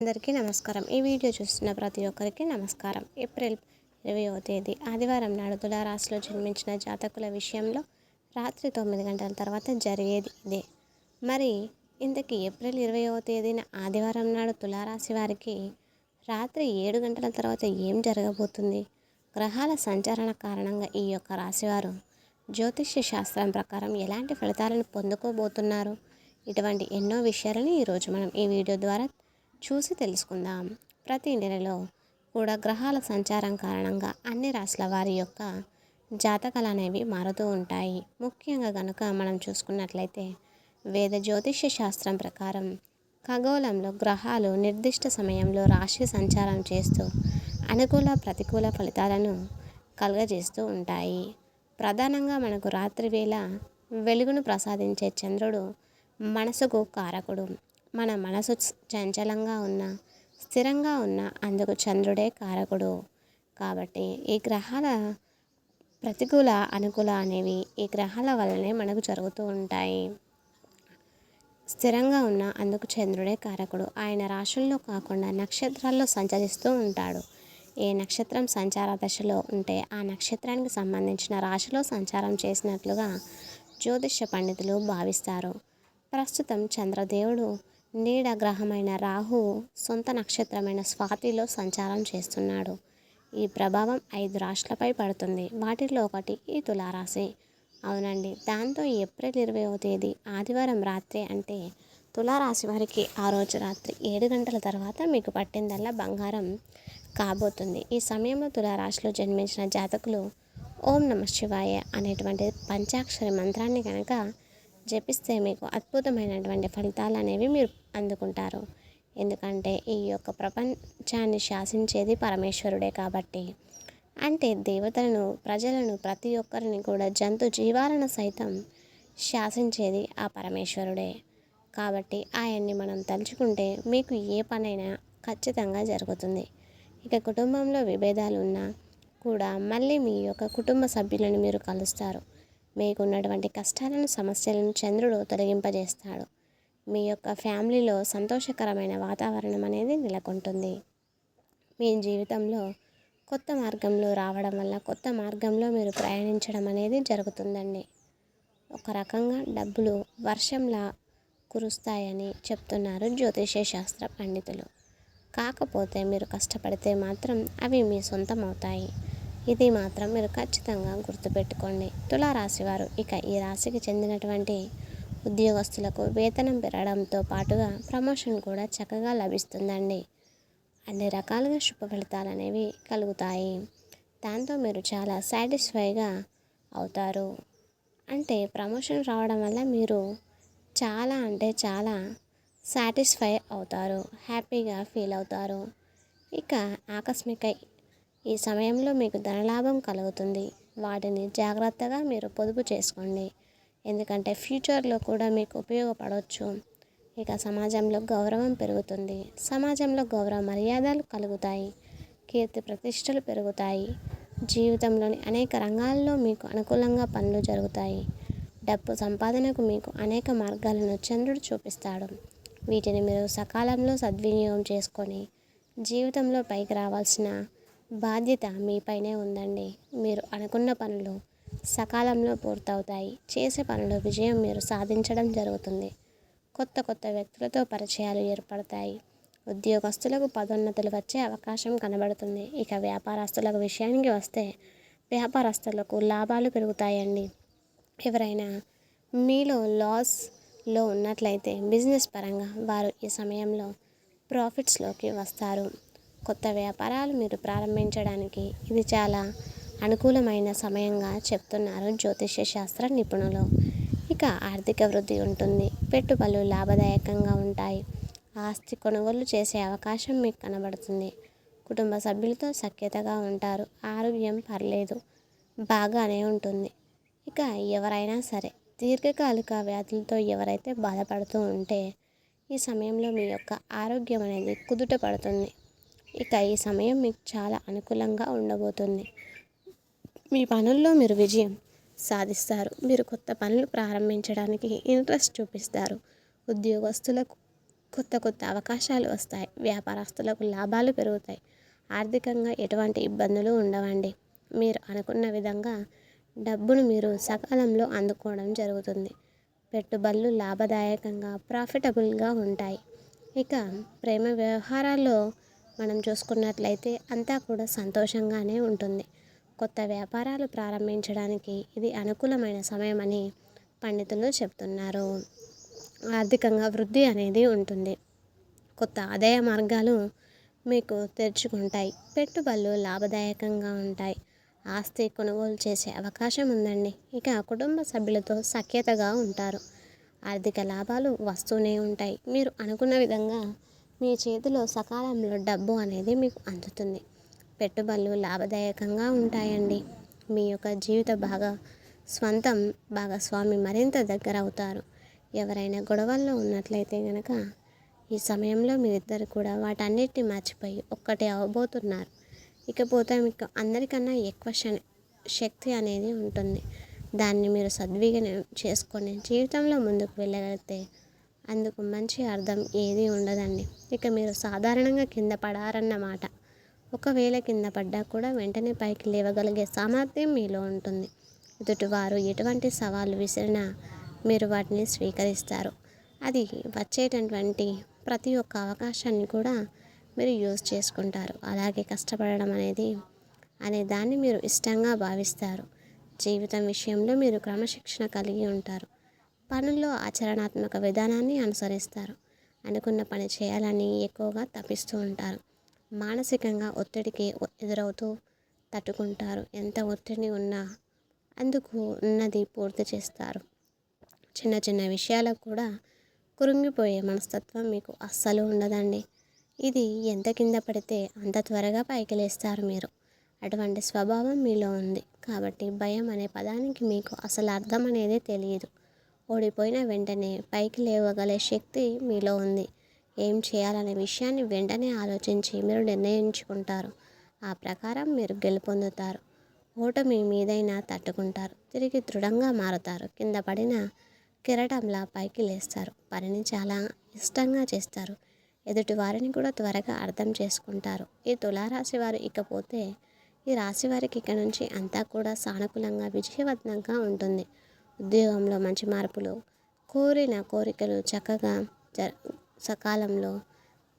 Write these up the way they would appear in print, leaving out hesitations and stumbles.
అందరికీ నమస్కారం. ఈ వీడియో చూస్తున్న ప్రతి ఒక్కరికి నమస్కారం. ఏప్రిల్ 20వ తేదీ ఆదివారం నాడు తులారాశిలో జన్మించిన జాతకుల విషయంలో రాత్రి 9 గంటల తర్వాత జరిగేది ఇదే. మరి ఇంతకీ ఏప్రిల్ 20వ తేదీన ఆదివారం నాడు తులారాశి వారికి రాత్రి 7 గంటల తర్వాత ఏం జరగబోతుంది? గ్రహాల సంచరణ కారణంగా ఈ యొక్క రాశివారు జ్యోతిష్య శాస్త్రం ప్రకారం ఎలాంటి ఫలితాలను పొందుకోబోతున్నారు? ఇటువంటి ఎన్నో విషయాలను ఈరోజు మనం ఈ వీడియో ద్వారా చూసి తెలుసుకుందాం. ప్రతి నెలలో కూడా గ్రహాల సంచారం కారణంగా అన్ని రాశుల వారి యొక్క జాతకాలు అనేవి మారుతూ ఉంటాయి. ముఖ్యంగా కనుక మనం చూసుకున్నట్లయితే వేద జ్యోతిష్య శాస్త్రం ప్రకారం ఖగోళంలో గ్రహాలు నిర్దిష్ట సమయంలో రాశి సంచారం చేస్తూ అనుకూల ప్రతికూల ఫలితాలను కలుగజేస్తూ ఉంటాయి. ప్రధానంగా మనకు రాత్రి వేళ వెలుగును ప్రసాదించే చంద్రుడు మనసుకు కారకుడు. మన మనసు చంచలంగా ఉన్న స్థిరంగా ఉన్న అందుకు చంద్రుడే కారకుడు. కాబట్టి ఈ గ్రహాల ప్రతికూల అనుకూల అనేవి ఈ గ్రహాల వల్లనే మనకు జరుగుతూ ఉంటాయి. స్థిరంగా ఉన్న అందుకు చంద్రుడే కారకుడు. ఆయన రాశుల్లో కాకుండా నక్షత్రాల్లో సంచరిస్తూ ఉంటాడు. ఏ నక్షత్రం సంచార దశలో ఉంటే ఆ నక్షత్రానికి సంబంధించిన రాశిలో సంచారం చేసినట్లుగా జ్యోతిష పండితులు భావిస్తారు. ప్రస్తుతం చంద్రదేవుడు నీడ గ్రహమైన రాహువు సొంత నక్షత్రమైన స్వాతిలో సంచారం చేస్తున్నాడు. ఈ ప్రభావం 5 రాశులపై పడుతుంది. వాటిల్లో ఒకటి ఈ తులారాశి. అవునండి, దాంతో ఏప్రిల్ 20వ తేదీ ఆదివారం రాత్రి అంటే తులారాశి వారికి ఆ రోజు రాత్రి 7 గంటల తర్వాత మీకు పట్టిందల్లా బంగారం కాబోతుంది. ఈ సమయంలో తులారాశిలో జన్మించిన జాతకులు ఓం నమః శివాయ అనేటువంటి పంచాక్షరి మంత్రాన్ని కనుక జపిస్తే మీకు అద్భుతమైనటువంటి ఫలితాలు అనేవి మీరు అందుకుంటారు. ఎందుకంటే ఈ యొక్క ప్రపంచాన్ని శాసించేది పరమేశ్వరుడే కాబట్టి. అంటే దేవతలను, ప్రజలను, ప్రతి ఒక్కరిని కూడా జంతు జీవాలను సైతం శాసించేది ఆ పరమేశ్వరుడే. కాబట్టి ఆయన్ని మనం తలుచుకుంటే మీకు ఏ పనైనా ఖచ్చితంగా జరుగుతుంది. ఇక కుటుంబంలో విభేదాలు ఉన్నా కూడా మళ్ళీ మీ యొక్క కుటుంబ సభ్యులను మీరు కలుస్తారు. మీకున్నటువంటి కష్టాలను, సమస్యలను చంద్రుడు తొలగింపజేస్తాడు. మీ యొక్క ఫ్యామిలీలో సంతోషకరమైన వాతావరణం అనేది నెలకొంటుంది. మీ జీవితంలో కొత్త మార్గంలో రావడం వల్ల కొత్త మార్గంలో మీరు ప్రయాణించడం అనేది జరుగుతుందండి. ఒక రకంగా డబ్బులు వర్షంలా కురుస్తాయని చెప్తున్నారు జ్యోతిష్య శాస్త్ర పండితులు. కాకపోతే మీరు కష్టపడితే మాత్రం అవి మీ సొంతం అవుతాయి. ఇది మాత్రం మీరు ఖచ్చితంగా గుర్తుపెట్టుకోండి. తులారాశి వారు ఇక ఈ రాశికి చెందినటువంటి ఉద్యోగస్తులకు వేతనం పెరగడంతో పాటుగా ప్రమోషన్ కూడా చక్కగా లభిస్తుందండి. అన్ని రకాలుగా శుభ ఫలితాలు అనేవి కలుగుతాయి. దాంతో మీరు చాలా సాటిస్ఫైగా అవుతారు. అంటే ప్రమోషన్ రావడం వల్ల మీరు చాలా అంటే చాలా సాటిస్ఫై అవుతారు, హ్యాపీగా ఫీల్ అవుతారు. ఇక ఆకస్మిక ఈ సమయంలో మీకు ధనలాభం కలుగుతుంది. వాటిని జాగ్రత్తగా మీరు పొదుపు చేసుకోండి. ఎందుకంటే ఫ్యూచర్లో కూడా మీకు ఉపయోగపడవచ్చు. ఇక సమాజంలో గౌరవం పెరుగుతుంది. సమాజంలో గౌరవ మర్యాదలు కలుగుతాయి. కీర్తి ప్రతిష్టలు పెరుగుతాయి. జీవితంలోని అనేక రంగాల్లో మీకు అనుకూలంగా పనులు జరుగుతాయి. డబ్బు సంపాదనకు మీకు అనేక మార్గాలను చంద్రుడు చూపిస్తాడు. వీటిని మీరు సకాలంలో సద్వినియోగం చేసుకొని జీవితంలో పైకి రావాల్సిన బాధ్యత మీపైనే ఉందండి. మీరు అనుకున్న పనులు సకాలంలో పూర్తవుతాయి. చేసే పనులు విజయం మీరు సాధించడం జరుగుతుంది. కొత్త కొత్త వ్యక్తులతో పరిచయాలు ఏర్పడతాయి. ఉద్యోగస్తులకు పదోన్నతులు వచ్చే అవకాశం కనబడుతుంది. ఇక వ్యాపారస్తులకు విషయానికి వస్తే వ్యాపారస్తులకు లాభాలు పెరుగుతాయండి. ఎవరైనా మీలో లాస్లో ఉన్నట్లయితే బిజినెస్ పరంగా వారు ఈ సమయంలో ప్రాఫిట్స్లోకి వస్తారు. కొత్త వ్యాపారాలు మీరు ప్రారంభించడానికి ఇది చాలా అనుకూలమైన సమయంగా చెప్తున్నారు జ్యోతిష్య శాస్త్ర నిపుణులు. ఇక ఆర్థిక వృద్ధి ఉంటుంది. పెట్టుబడులు లాభదాయకంగా ఉంటాయి. ఆస్తి కొనుగోలు చేసే అవకాశం మీకు కనబడుతుంది. కుటుంబ సభ్యులతో సఖ్యతగా ఉంటారు. ఆరోగ్యం పర్లేదు, బాగానే ఉంటుంది. ఇక ఎవరైనా సరే దీర్ఘకాలిక వ్యాధులతో ఎవరైతే బాధపడుతూ ఉంటే ఈ సమయంలో మీ యొక్క ఆరోగ్యం అనేది కుదుట పడుతుంది. ఇక ఈ సమయం మీకు చాలా అనుకూలంగా ఉండబోతుంది. మీ పనుల్లో మీరు విజయం సాధిస్తారు. మీరు కొత్త పనులు ప్రారంభించడానికి ఇంట్రెస్ట్ చూపిస్తారు. ఉద్యోగస్తులకు కొత్త కొత్త అవకాశాలు వస్తాయి. వ్యాపారస్తులకు లాభాలు పెరుగుతాయి. ఆర్థికంగా ఎటువంటి ఇబ్బందులు ఉండవండి. మీరు అనుకున్న విధంగా డబ్బును మీరు సకాలంలో అందుకోవడం జరుగుతుంది. పెట్టుబడులు లాభదాయకంగా ప్రాఫిటబుల్గా ఉంటాయి. ఇక ప్రేమ వ్యవహారాల్లో మనం చూసుకున్నట్లయితే అంతా కూడా సంతోషంగానే ఉంటుంది. కొత్త వ్యాపారాలు ప్రారంభించడానికి ఇది అనుకూలమైన సమయమని పండితులు చెప్తున్నారు. ఆర్థికంగా వృద్ధి అనేది ఉంటుంది. కొత్త ఆదాయ మార్గాలు మీకు తెరుచుకుంటాయి. పెట్టుబడులు లాభదాయకంగా ఉంటాయి. ఆస్తి కొనుగోలు చేసే అవకాశం ఉందండి. ఇక కుటుంబ సభ్యులతో సఖ్యతగా ఉంటారు. ఆర్థిక లాభాలు వస్తూనే ఉంటాయి. మీరు అనుకున్న విధంగా మీ చేతిలో సకాలంలో డబ్బు అనేది మీకు అందుతుంది. పెట్టుబడులు లాభదాయకంగా ఉంటాయండి. మీ యొక్క జీవిత భాగస్వామి మరింత దగ్గర అవుతారు. ఎవరైనా గొడవల్లో ఉన్నట్లయితే కనుక ఈ సమయంలో మీరిద్దరు కూడా వాటన్నిటిని మర్చిపోయి ఒక్కటే అవ్వబోతున్నారు. ఇకపోతే మీకు అందరికన్నా ఎక్కువ శక్తి అనేది ఉంటుంది. దాన్ని మీరు సద్వినియోగం చేసుకొని జీవితంలో ముందుకు వెళ్ళగలిగితే అందుకు మంచి అర్థం ఏది ఉండదండి. ఇక మీరు సాధారణంగా కింద పడారన్నమాట. ఒకవేళ కింద పడ్డా కూడా వెంటనే పైకి లేవగలిగే సామర్థ్యం మీలో ఉంటుంది. ఎదుటివారు ఎటువంటి సవాళ్ళు విసిరినా మీరు వాటిని స్వీకరిస్తారు. అది వచ్చేటటువంటి ప్రతి ఒక్క అవకాశాన్ని కూడా మీరు యూజ్ చేసుకుంటారు. అలాగే కష్టపడడం అనే దాన్ని మీరు ఇష్టంగా భావిస్తారు. జీవితం విషయంలో మీరు క్రమశిక్షణ కలిగి ఉంటారు. పనుల్లో ఆచరణాత్మక విధానాన్ని అనుసరిస్తారు. అనుకున్న పని చేయాలని ఎక్కువగా తపిస్తూ ఉంటారు. మానసికంగా ఒత్తిడికి ఎదురవుతూ తట్టుకుంటారు. ఎంత ఒత్తిడి ఉన్నా అందుకు ఉన్నది పూర్తి చేస్తారు. చిన్న చిన్న విషయాలకు కూడా కృంగిపోయే మనస్తత్వం మీకు అస్సలు ఉండదండి. ఇది ఎంత కింద పడితే అంత త్వరగా పైకి లేస్తారు మీరు. అటువంటి స్వభావం మీలో ఉంది. కాబట్టి భయం అనే పదానికి మీకు అసలు అర్థం అనేది తెలియదు. ఓడిపోయిన వెంటనే పైకి లేవగలే శక్తి మీలో ఉంది. ఏం చేయాలనే విషయాన్ని వెంటనే ఆలోచించి మీరు నిర్ణయించుకుంటారు. ఆ ప్రకారం మీరు గెలుపొందుతారు. ఓటమి మీదైనా తట్టుకుంటారు. తిరిగి దృఢంగా మారుతారు. కింద పడిన కెరటంలా పైకి లేస్తారు. పనిని చాలా ఇష్టంగా చేస్తారు. ఎదుటి వారిని కూడా త్వరగా అర్థం చేసుకుంటారు. ఈ తులారాశి వారు ఇకపోతే ఈ రాశి వారికి ఇక నుంచి అంతా కూడా సానుకూలంగా విజయవంతంగా ఉంటుంది. ఉద్యోగంలో మంచి మార్పులు, కోరిన కోరికలు చక్కగా సకాలంలో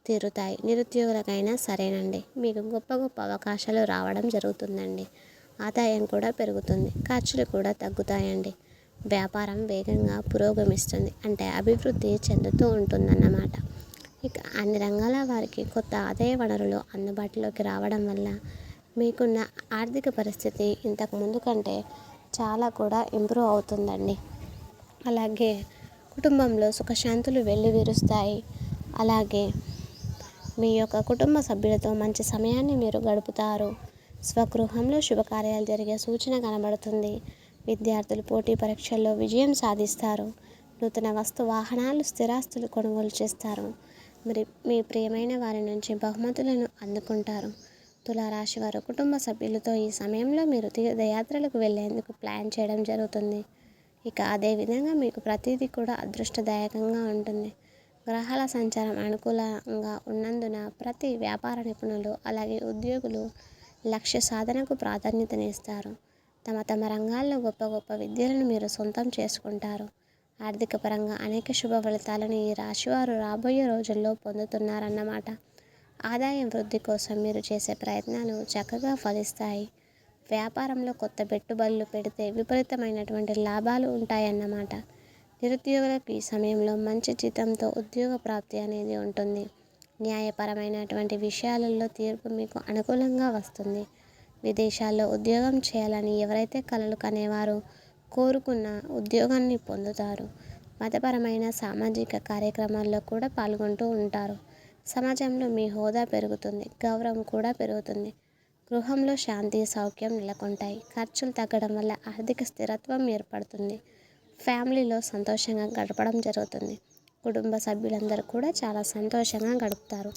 తీరుతాయి. నిరుద్యోగులకైనా సరేనండి. మీకు గొప్ప గొప్ప అవకాశాలు రావడం జరుగుతుందండి. ఆదాయం కూడా పెరుగుతుంది. ఖర్చులు కూడా తగ్గుతాయండి. వ్యాపారం వేగంగా పురోగమిస్తుంది. అంటే అభివృద్ధి చెందుతూ ఉంటుందన్నమాట. ఇక అన్ని రంగాల వారికి కొత్త ఆదాయ వనరులు అందుబాటులోకి రావడం వల్ల మీకున్న ఆర్థిక పరిస్థితి ఇంతకు ముందు కంటే చాలా కూడా ఇంప్రూవ్ అవుతుందండి. అలాగే కుటుంబంలో సుఖశాంతులు వెల్లివిరుస్తాయి. అలాగే మీ యొక్క కుటుంబ సభ్యులతో మంచి సమయాన్ని మీరు గడుపుతారు. స్వగృహంలో శుభకార్యాలు జరిగే సూచన కనబడుతుంది. విద్యార్థులు పోటీ పరీక్షల్లో విజయం సాధిస్తారు. నూతన వాహనాలు స్థిరాస్తులు కొనుగోలు చేస్తారు. మీ ప్రియమైన వారి నుంచి బహుమతులను అందుకుంటారు. తులారాశి వారు కుటుంబ సభ్యులతో ఈ సమయంలో మీరు తీర్థయాత్రలకు వెళ్ళేందుకు ప్లాన్ చేయడం జరుగుతుంది. ఇక అదేవిధంగా మీకు ప్రతిదీ కూడా అదృష్టదాయకంగా ఉంటుంది. గ్రహాల సంచారం అనుకూలంగా ఉన్నందున ప్రతి వ్యాపార నిపుణులు అలాగే ఉద్యోగులు లక్ష్య సాధనకు ప్రాధాన్యతనిస్తారు. తమ రంగాల్లో గొప్ప గొప్ప విద్యలను మీరు సొంతం చేసుకుంటారు. ఆర్థిక పరంగా అనేక శుభ ఫలితాలను ఈ రాశివారు రాబోయే రోజుల్లో పొందుతున్నారన్నమాట. ఆదాయం వృద్ధి కోసం మీరు చేసే ప్రయత్నాలు చక్కగా ఫలిస్తాయి. వ్యాపారంలో కొత్త పెట్టుబడులు పెడితే విపరీతమైనటువంటి లాభాలు ఉంటాయన్నమాట. నిరుద్యోగులకు ఈ సమయంలో మంచి జీతంతో ఉద్యోగ ప్రాప్తి అనేది ఉంటుంది. న్యాయపరమైనటువంటి విషయాలలో తీర్పు మీకు అనుకూలంగా వస్తుంది. విదేశాల్లో ఉద్యోగం చేయాలని ఎవరైతే కలలు కనేవారో కోరుకున్న ఉద్యోగాన్ని పొందుతారు. మతపరమైన సామాజిక కార్యక్రమాల్లో కూడా పాల్గొంటూ ఉంటారు. సమాజంలో మీ హోదా పెరుగుతుంది. గౌరవం కూడా పెరుగుతుంది. గృహంలో శాంతి సౌఖ్యం నెలకొంటాయి. ఖర్చులు తగ్గడం వల్ల ఆర్థిక స్థిరత్వం ఏర్పడుతుంది. ఫ్యామిలీలో సంతోషంగా గడపడం జరుగుతుంది. కుటుంబ సభ్యులందరూ కూడా చాలా సంతోషంగా గడుపుతారు.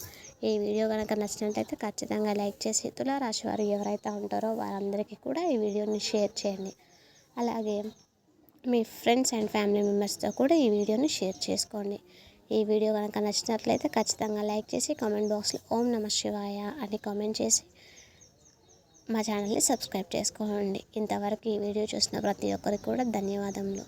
ఈ వీడియో కనుక నచ్చినట్లయితే ఖచ్చితంగా లైక్ చేసి తులారాశి వారు ఎవరైతే ఉంటారో వారందరికీ కూడా ఈ వీడియోని షేర్ చేయండి. అలాగే మీ ఫ్రెండ్స్ అండ్ ఫ్యామిలీ మెంబర్స్తో కూడా ఈ వీడియోని షేర్ చేసుకోండి. ఈ వీడియో కనుక నచ్చినట్లయితే ఖచ్చితంగా లైక్ చేసి కామెంట్ బాక్స్లో ఓం నమ శివాయ అని కామెంట్ చేసి మా ఛానల్ని సబ్స్క్రైబ్ చేసుకోండి. ఇంతవరకు ఈ వీడియో చూసిన ప్రతి ఒక్కరికి కూడా ధన్యవాదములు.